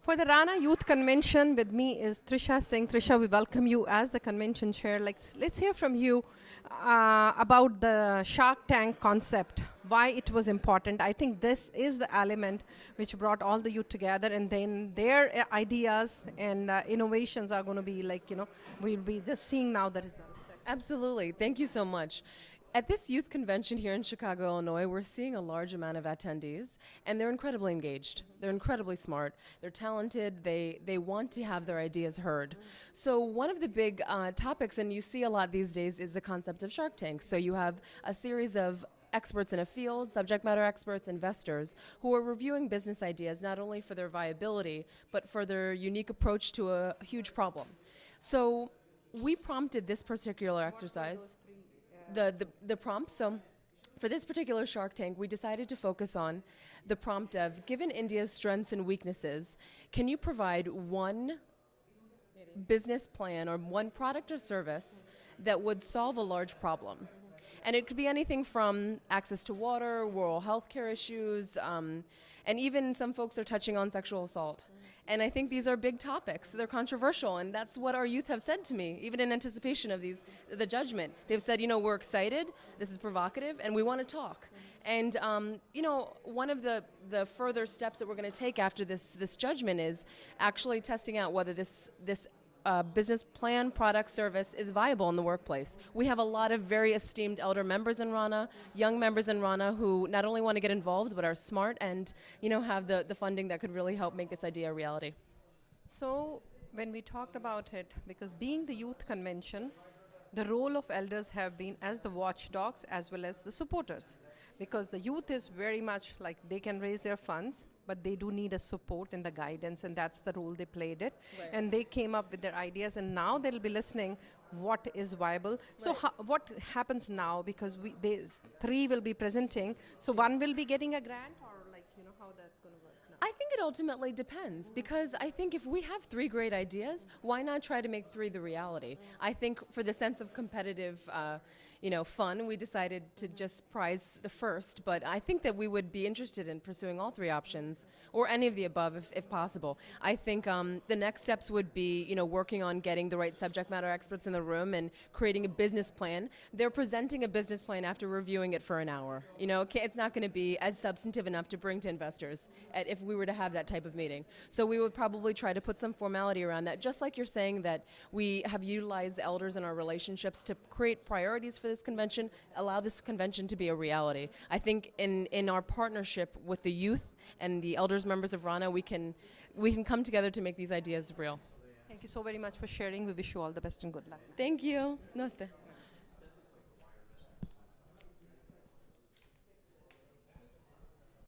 For the Rana Youth Convention, with me is Trisha Singh. Trisha, we welcome you as the convention chair. Let's hear from you about the Shark Tank concept, why it was important. I think this is the element which brought all the youth together, and then their ideas and innovations are going to be we'll be just seeing now the results. Absolutely. Thank you so much. At this youth convention here in Chicago, Illinois, we're seeing a large amount of attendees, and they're incredibly engaged. They're incredibly smart. They're talented. They want to have their ideas heard. So one of the big topics, and you see a lot these days, is the concept of Shark Tank. So you have a series of experts in a field, subject matter experts, investors, who are reviewing business ideas not only for their viability, but for their unique approach to a huge problem. So we prompted this particular exercise. The prompt. So for this particular Shark Tank, we decided to focus on the prompt of, given India's strengths and weaknesses, can you provide one business plan or one product or service that would solve a large problem? And it could be anything from access to water, rural healthcare issues, and even some folks are touching on sexual assault. And I think these are big topics. They're controversial, and that's what our youth have said to me, even in anticipation of the judgment. They've said, we're excited, this is provocative, and we want to talk. And, one of the further steps that we're going to take after this judgment is actually testing out whether this business plan, product, service is viable in the workplace. We have a lot of very esteemed elder members in Rana, young members in Rana who not only want to get involved but are smart and have the funding that could really help make this idea a reality. So when we talked about it, because being the youth convention, the role of elders have been as the watchdogs as well as the supporters, because the youth is very much like they can raise their funds, but they do need a support and the guidance, and that's the role they played it. Right. And they came up with their ideas, and now they'll be listening what is viable. So right. What happens now, because three will be presenting, so one will be getting a grant, or how that's going to work now? I think it ultimately depends, because I think if we have three great ideas, why not try to make three the reality? I think for the sense of competitive fun, we decided to just prize the first, but I think that we would be interested in pursuing all three options, or any of the above if possible. I think the next steps would be working on getting the right subject matter experts in the room and creating a business plan. They're presenting a business plan after reviewing it for an hour. It's not going to be as substantive enough to bring to investors if we were to have that type of meeting. So we would probably try to put some formality around that, just like you're saying that we have utilized elders in our relationships to create priorities for this convention, allow this convention to be a reality. I think in our partnership with the youth and the elders members of Rana, we can come together to make these ideas real. Thank you so very much for sharing. We wish you all the best and good luck. Thank you. Namaste.